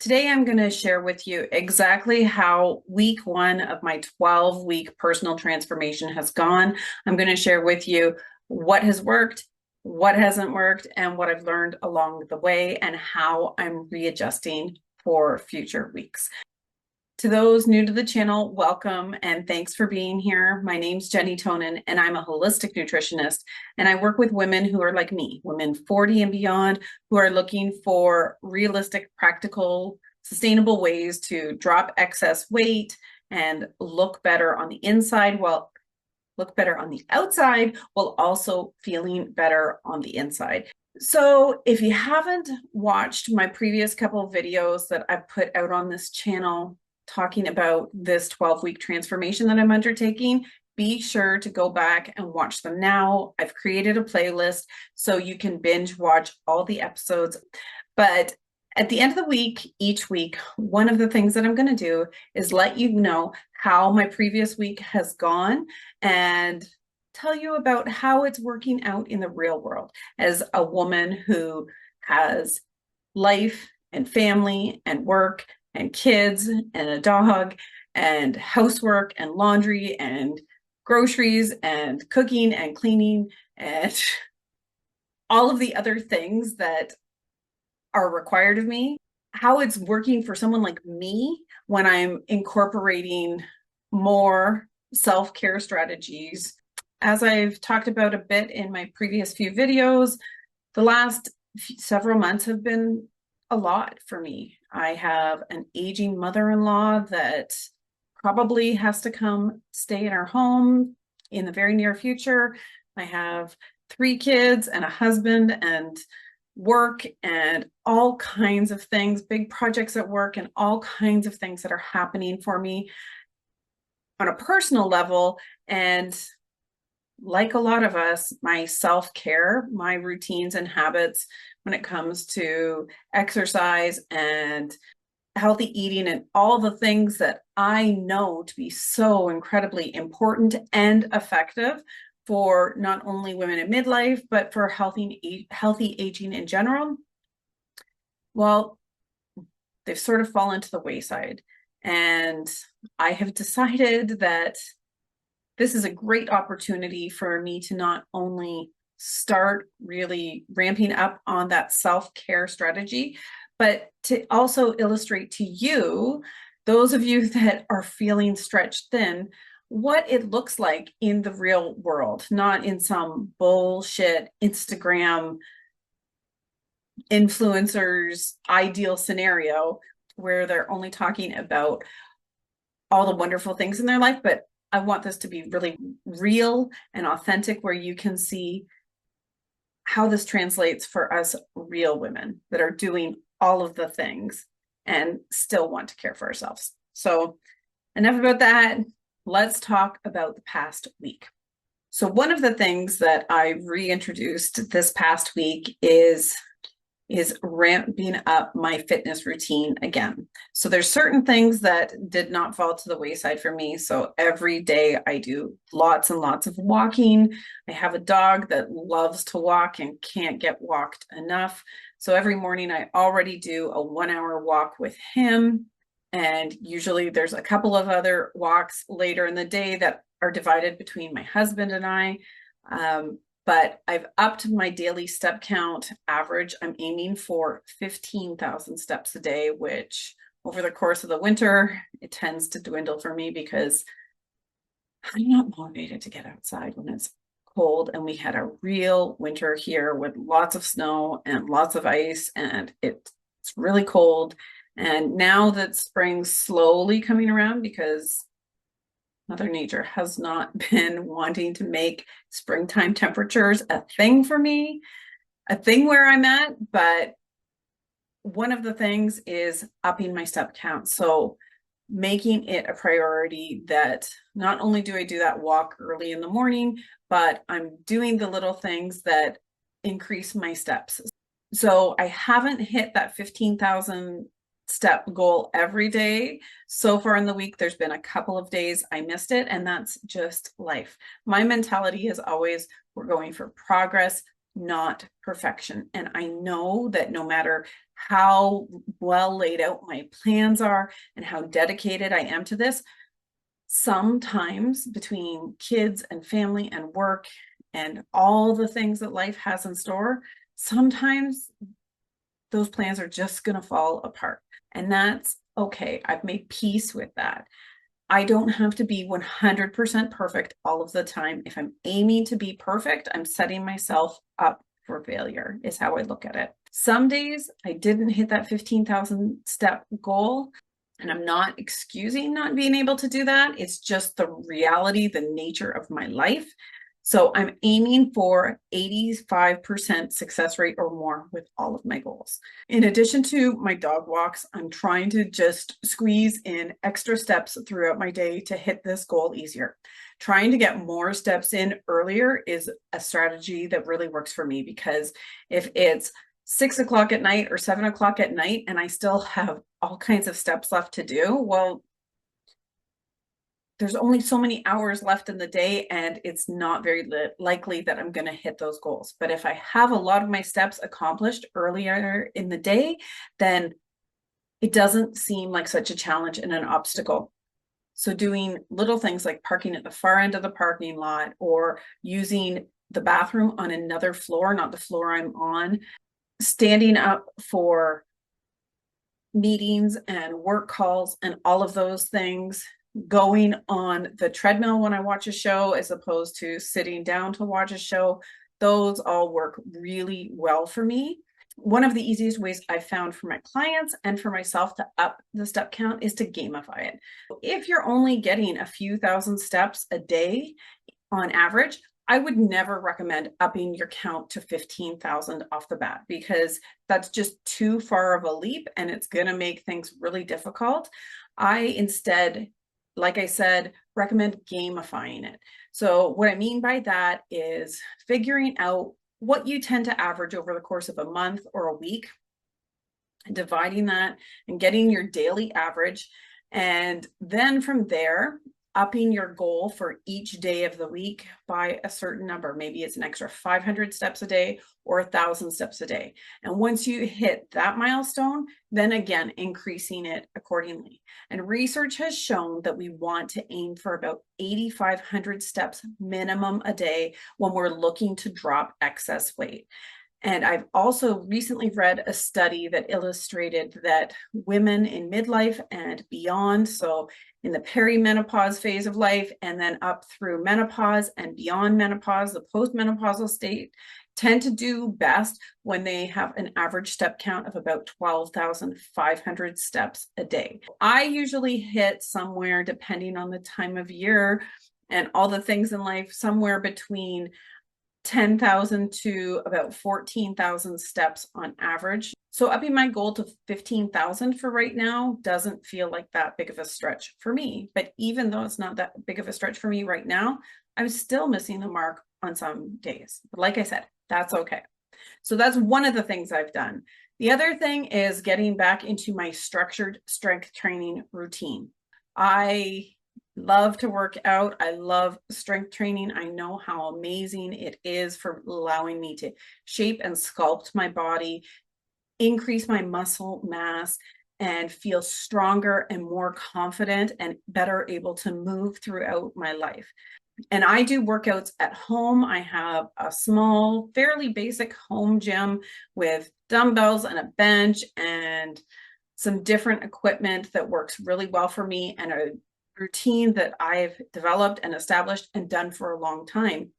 Today, I'm going to share with you exactly how week one of my 12-week personal transformation has gone. I'm going to share with you what has worked, what hasn't worked, and what I've learned along the way, and how I'm readjusting for future weeks. To those new to the channel, welcome and thanks for being here. My name's Genny Tonin, and I'm a holistic nutritionist, and I work with women who are like me, women 40 and beyond, who are looking for realistic, practical, sustainable ways to drop excess weight and look better on the inside while look better on the outside while also feeling better on the inside. So if you haven't watched my previous couple of videos that I've put out on this channel, talking about this 12-week transformation that I'm undertaking, be sure to go back and watch them now. I've created a playlist so you can binge watch all the episodes. But at the end of the week, each week, one of the things that I'm going to do is let you know how my previous week has gone and tell you about how it's working out in the real world as a woman who has life and family and work and kids and a dog and housework and laundry and groceries and cooking and cleaning and all of the other things that are required of me, how it's working for someone like me when I'm incorporating more self-care strategies. As I've talked about a bit in my previous few videos, the last several months have been a lot for me. I have an aging mother-in-law that probably has to come stay in our home in the very near future. I have 3 kids and a husband and work and all kinds of things, big projects at work and all kinds of things that are happening for me on a personal level. And like a lot of us, my self-care, my routines and habits when it comes to exercise and healthy eating and all the things that I know to be so incredibly important and effective for not only women in midlife, but for healthy aging in general, well, they've sort of fallen to the wayside. And I have decided that this is a great opportunity for me to not only start really ramping up on that self-care strategy, but to also illustrate to you, those of you that are feeling stretched thin, what it looks like in the real world, not in some bullshit Instagram influencers ideal scenario where they're only talking about all the wonderful things in their life, but I want this to be really real and authentic, where you can see how this translates for us real women that are doing all of the things and still want to care for ourselves. So enough about that. Let's talk about the past week. So one of the things that I reintroduced this past week is ramping up my fitness routine again. So there's certain things that did not fall to the wayside for me. So every day I do lots and lots of walking. I have a dog that loves to walk and can't get walked enough. So every morning I already do a 1-hour walk with him. And usually there's a couple of other walks later in the day that are divided between my husband and I. But I've upped my daily step count average. I'm aiming for 15,000 steps a day, which over the course of the winter, it tends to dwindle for me because I'm not motivated to get outside when it's cold. And we had a real winter here with lots of snow and lots of ice, and it's really cold. And now that spring's slowly coming around, because Mother Nature has not been wanting to make springtime temperatures a thing for me, a thing where I'm at, but one of the things is upping my step count. So making it a priority that not only do I do that walk early in the morning, but I'm doing the little things that increase my steps. So I haven't hit that 15,000 step goal every day. So far in the week, there's been a couple of days I missed it, and that's just life. My mentality is always, we're going for progress, not perfection. And I know that no matter how well laid out my plans are and how dedicated I am to this. Sometimes between kids and family and work and all the things that life has in store, sometimes those plans are just going to fall apart. And that's okay. I've made peace with that. I don't have to be 100% perfect all of the time. If I'm aiming to be perfect, I'm setting myself up for failure, is how I look at it. Some days I didn't hit that 15,000 step goal, and I'm not excusing not being able to do that. It's just the reality, the nature of my life. So I'm aiming for 85% success rate or more with all of my goals. In addition to my dog walks, I'm trying to just squeeze in extra steps throughout my day to hit this goal easier. Trying to get more steps in earlier is a strategy that really works for me, because if it's 6 o'clock at night or 7 o'clock at night and I still have all kinds of steps left to do, well, there's only so many hours left in the day, and it's not very likely that I'm going to hit those goals. But if I have a lot of my steps accomplished earlier in the day, then it doesn't seem like such a challenge and an obstacle. So doing little things like parking at the far end of the parking lot, or using the bathroom on another floor, not the floor I'm on, standing up for meetings and work calls and all of those things, going on the treadmill when I watch a show as opposed to sitting down to watch a show, those all work really well for me. One of the easiest ways I've found for my clients and for myself to up the step count is to gamify it. If you're only getting a few thousand steps a day on average, I would never recommend upping your count to 15,000 off the bat, because that's just too far of a leap and it's going to make things really difficult. I instead, like I said, recommend gamifying it. So what I mean by that is figuring out what you tend to average over the course of a month or a week, dividing that and getting your daily average. And then from there, upping your goal for each day of the week by a certain number. Maybe it's an extra 500 steps a day or 1,000 steps a day. And once you hit that milestone, then again, increasing it accordingly. And research has shown that we want to aim for about 8,500 steps minimum a day when we're looking to drop excess weight. And I've also recently read a study that illustrated that women in midlife and beyond, so in the perimenopause phase of life and then up through menopause and beyond menopause, the postmenopausal state, tend to do best when they have an average step count of about 12,500 steps a day. I usually hit somewhere, depending on the time of year and all the things in life, somewhere between 10,000 to about 14,000 steps on average. So upping my goal to 15,000 for right now doesn't feel like that big of a stretch for me. But even though it's not that big of a stretch for me right now, I'm still missing the mark on some days. But like I said, that's okay. So that's one of the things I've done. The other thing is getting back into my structured strength training routine. I love to work out. I love strength training. I know how amazing it is for allowing me to shape and sculpt my body, increase my muscle mass, and feel stronger and more confident and better able to move throughout my life. And I do workouts at home. I have a small, fairly basic home gym with dumbbells and a bench and some different equipment that works really well for me, and a routine that I've developed and established and done for a long time.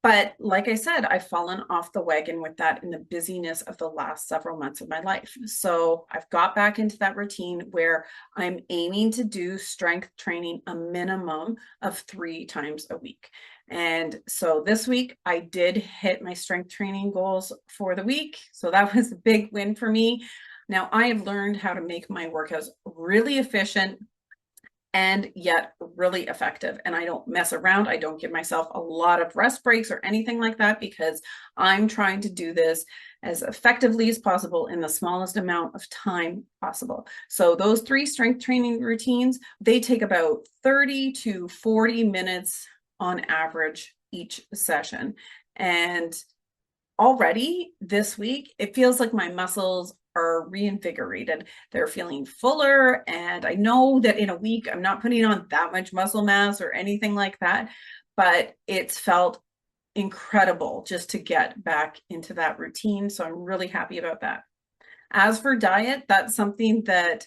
But like I said, I've fallen off the wagon with that in the busyness of the last several months of my life. So I've got back into that routine where I'm aiming to do strength training a minimum of 3 times a week. And so this week I did hit my strength training goals for the week. So that was a big win for me. Now I have learned how to make my workouts really efficient and yet really effective. And I don't mess around. I don't give myself a lot of rest breaks or anything like that, because I'm trying to do this as effectively as possible in the smallest amount of time possible. So those 3 strength training routines, they take about 30 to 40 minutes on average each session. And already this week, it feels like my muscles are reinvigorated. They're feeling fuller. And I know that in a week, I'm not putting on that much muscle mass or anything like that, but it's felt incredible just to get back into that routine. So I'm really happy about that. As for diet, that's something that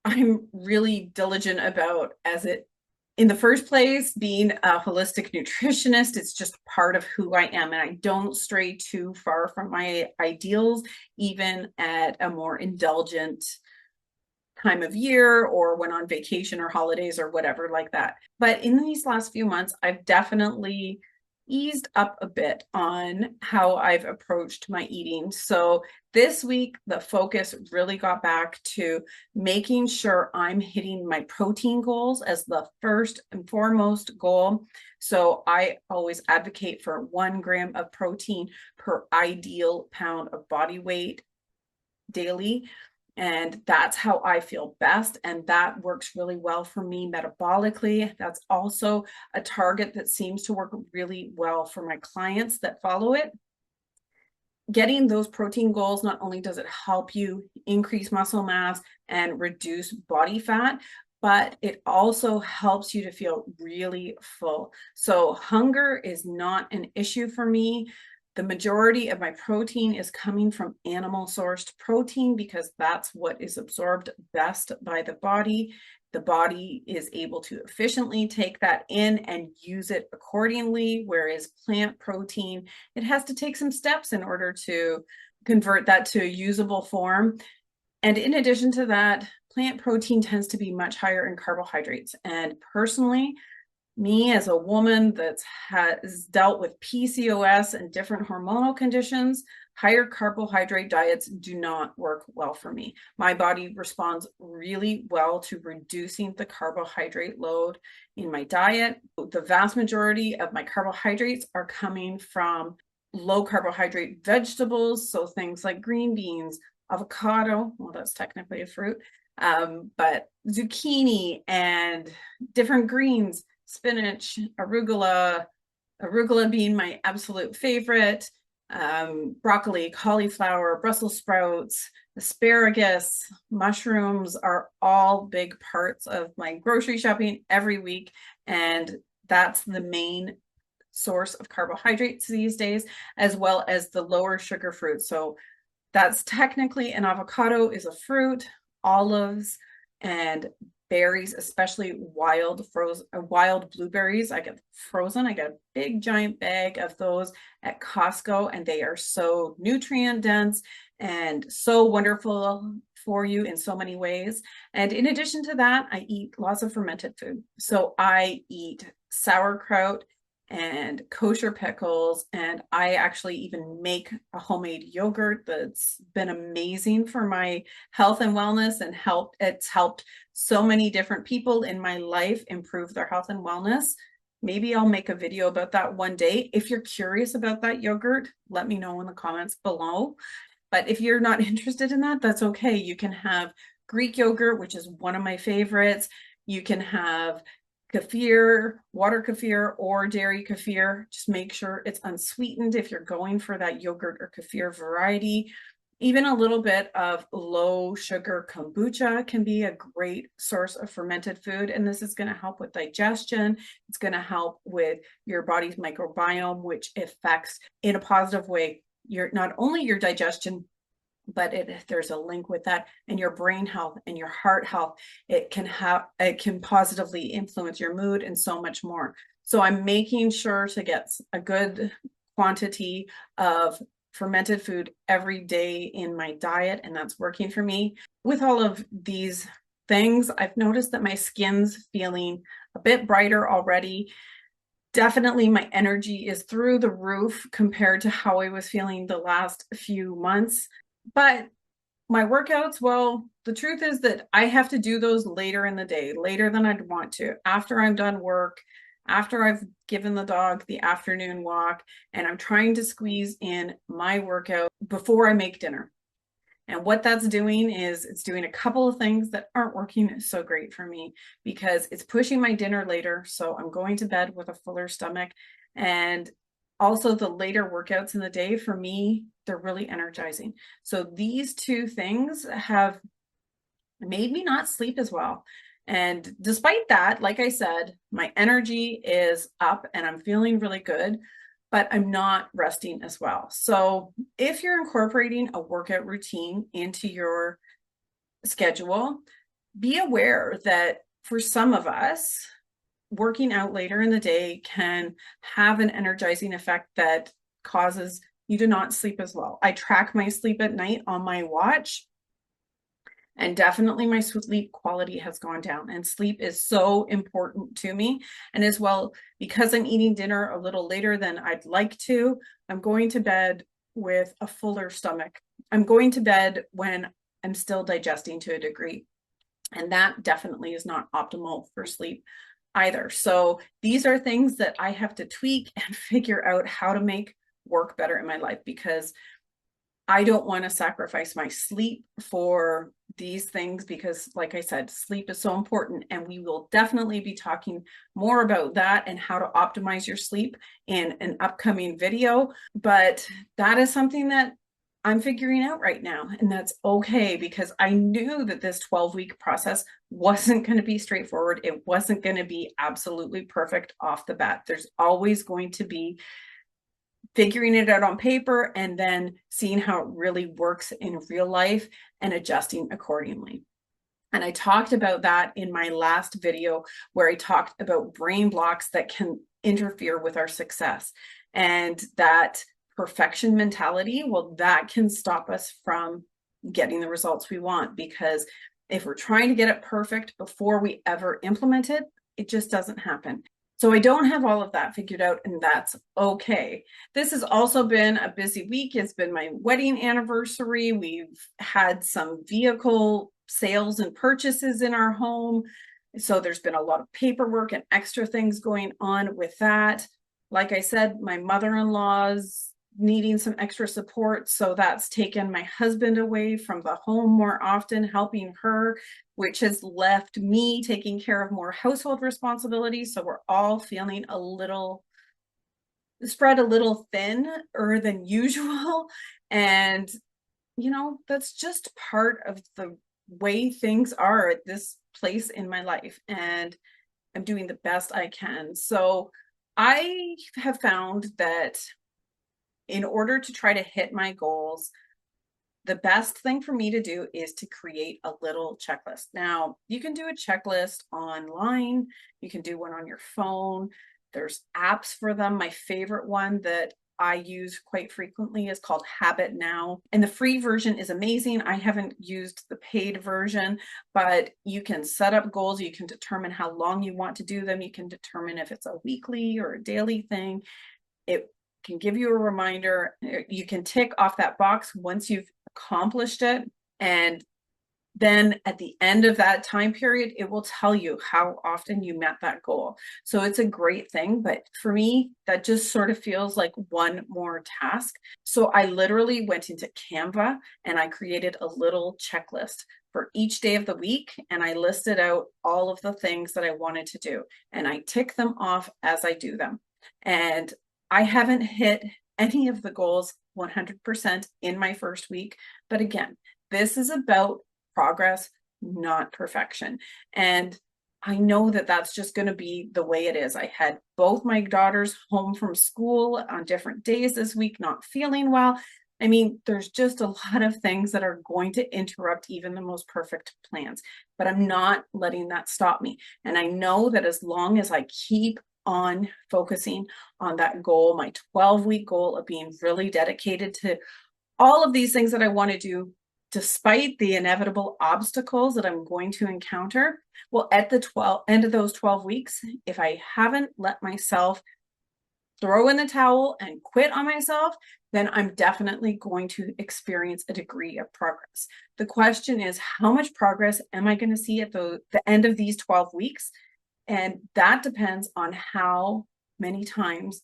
I'm really diligent about, as it, in the first place, being a holistic nutritionist, it's just part of who I am. And I don't stray too far from my ideals, even at a more indulgent time of year or when on vacation or holidays or whatever like that. But in these last few months, I've definitely eased up a bit on how I've approached my eating. So this week, the focus really got back to making sure I'm hitting my protein goals as the first and foremost goal. So I always advocate for 1 gram of protein per ideal pound of body weight daily. And that's how I feel best. And that works really well for me metabolically. That's also a target that seems to work really well for my clients that follow it. Getting those protein goals, not only does it help you increase muscle mass and reduce body fat, but it also helps you to feel really full. So hunger is not an issue for me. The majority of my protein is coming from animal sourced protein because that's what is absorbed best by the body. The body is able to efficiently take that in and use it accordingly, whereas plant protein, it has to take some steps in order to convert that to a usable form. And in addition to that, plant protein tends to be much higher in carbohydrates. And personally, me as a woman that has dealt with PCOS and different hormonal conditions, higher carbohydrate diets do not work well for me. My body responds really well to reducing the carbohydrate load in my diet. The vast majority of my carbohydrates are coming from low carbohydrate vegetables, so things like green beans, avocado, well, that's technically a fruit, but zucchini and different greens, spinach, arugula being my absolute favorite, broccoli, cauliflower, Brussels sprouts, asparagus, mushrooms are all big parts of my grocery shopping every week. And that's the main source of carbohydrates these days, as well as the lower sugar fruits. So that's technically an avocado is a fruit, olives, and berries, especially wild blueberries. I get frozen. I get a big giant bag of those at Costco, and they are so nutrient dense and so wonderful for you in so many ways. And in addition to that, I eat lots of fermented food. So I eat sauerkraut and kosher pickles, and I actually even make a homemade yogurt that's been amazing for my health and wellness, and it's helped so many different people in my life improve their health and wellness. Maybe I'll make a video about that one day. If you're curious about that yogurt, let me know in the comments below. But if you're not interested in that, that's okay. You can have Greek yogurt, which is one of my favorites. You can have kefir, water kefir, or dairy kefir. Just make sure it's unsweetened if you're going for that yogurt or kefir variety. Even a little bit of low sugar kombucha can be a great source of fermented food. And this is going to help with digestion. It's going to help with your body's microbiome, which affects in a positive way not only your digestion, but there's a link with that, and your brain health and your heart health. It can positively influence your mood and so much more. So I'm making sure to get a good quantity of fermented food every day in my diet, and that's working for me. With all of these things, I've noticed that my skin's feeling a bit brighter already. Definitely my energy is through the roof compared to how I was feeling the last few months. But my workouts, well, the truth is that I have to do those later in the day, later than I'd want to, after I'm done work, after I've given the dog the afternoon walk, and I'm trying to squeeze in my workout before I make dinner. And what that's doing is it's doing a couple of things that aren't working so great for me, because it's pushing my dinner later. So I'm going to bed with a fuller stomach, and Also, the later workouts in the day, for me, they're really energizing. So these two things have made me not sleep as well. And despite that, like I said, my energy is up and I'm feeling really good, but I'm not resting as well. So if you're incorporating a workout routine into your schedule, be aware that for some of us, working out later in the day can have an energizing effect that causes you to not sleep as well. I track my sleep at night on my watch, and definitely my sleep quality has gone down, and sleep is so important to me. And as well, because I'm eating dinner a little later than I'd like to, I'm going to bed with a fuller stomach. I'm going to bed when I'm still digesting to a degree. And that definitely is not optimal for sleep either. So these are things that I have to tweak and figure out how to make work better in my life, because I don't want to sacrifice my sleep for these things, because like I said, sleep is so important, and we will definitely be talking more about that and how to optimize your sleep in an upcoming video. But that is something that I'm figuring out right now, and that's okay, because I knew that this 12-week process wasn't going to be straightforward. It wasn't going to be absolutely perfect off the bat. There's always going to be figuring it out on paper and then seeing how it really works in real life and adjusting accordingly. And I talked about that in my last video, where I talked about brain blocks that can interfere with our success, and that perfection mentality, well, that can stop us from getting the results we want, because if we're trying to get it perfect before we ever implement it, it just doesn't happen. So I don't have all of that figured out, and that's okay. This has also been a busy week. It's been my wedding anniversary. We've had some vehicle sales and purchases in our home. So there's been a lot of paperwork and extra things going on with that. Like I said, my mother-in-law's needing some extra support, so that's taken my husband away from the home more often, helping her, which has left me taking care of more household responsibilities. So we're all feeling a little spread a little thinner than usual. And you know, that's just part of the way things are at this place in my life, and I'm doing the best I can. So I have found that in order to try to hit my goals, the best thing for me to do is to create a little checklist. Now, you can do a checklist online, you can do one on your phone. There's apps for them. My favorite one that I use quite frequently is called Habit Now, and the free version is amazing. I haven't used the paid version, but you can set up goals. You can determine how long you want to do them. You can determine if it's a weekly or a daily thing. It can give you a reminder. You can tick off that box once you've accomplished it, and then at the end of that time period, it will tell you how often you met that goal. So it's a great thing, but for me, that just sort of feels like one more task. So I literally went into Canva and I created a little checklist for each day of the week, and I listed out all of the things that I wanted to do, and I tick them off as I do them. And I haven't hit any of the goals 100% in my first week, but again, this is about progress, not perfection. And I know that that's just going to be the way it is. I had both my daughters home from school on different days this week, not feeling well. I mean, there's just a lot of things that are going to interrupt even the most perfect plans, but I'm not letting that stop me. And I know that as long as I keep on focusing on that goal, my 12-week goal of being really dedicated to all of these things that I want to do, despite the inevitable obstacles that I'm going to encounter, well, at the end of those 12 weeks, if I haven't let myself throw in the towel and quit on myself, then I'm definitely going to experience a degree of progress. The question is, how much progress am I going to see at the end of these 12 weeks? And that depends on how many times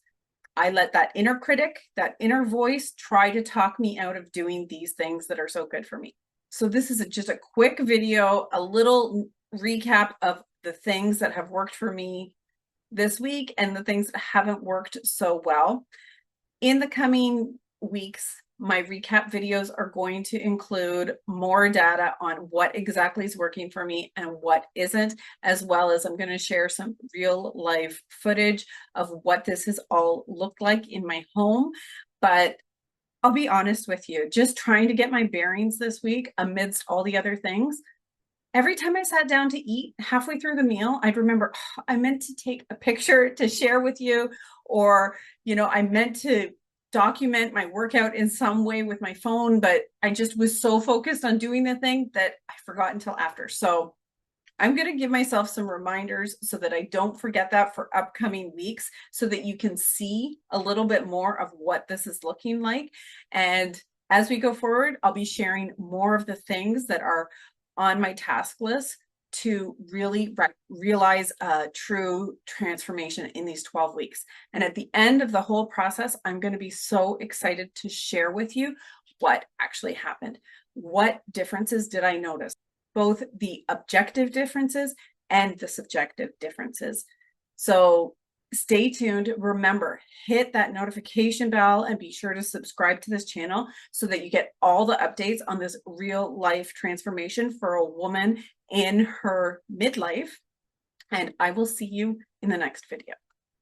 I let that inner critic, that inner voice, try to talk me out of doing these things that are so good for me. So this is just a quick video, a little recap of the things that have worked for me this week and the things that haven't worked so well. In the coming weeks, my recap videos are going to include more data on what exactly is working for me and what isn't, as well as I'm going to share some real life footage of what this has all looked like in my home. But I'll be honest with you, just trying to get my bearings this week amidst all the other things. Every time I sat down to eat, halfway through the meal, I'd remember, oh, I meant to take a picture to share with you, or, I meant to document my workout in some way with my phone, but I just was so focused on doing the thing that I forgot until after. So I'm going to give myself some reminders so that I don't forget that for upcoming weeks, so that you can see a little bit more of what this is looking like. And as we go forward, I'll be sharing more of the things that are on my task list to really realize a true transformation in these 12 weeks. And at the end of the whole process, I'm going to be so excited to share with you what actually happened. What differences did I notice? Both the objective differences and the subjective differences. So stay tuned. Remember, hit that notification bell and be sure to subscribe to this channel so that you get all the updates on this real life transformation for a woman in her midlife. And I will see you in the next video.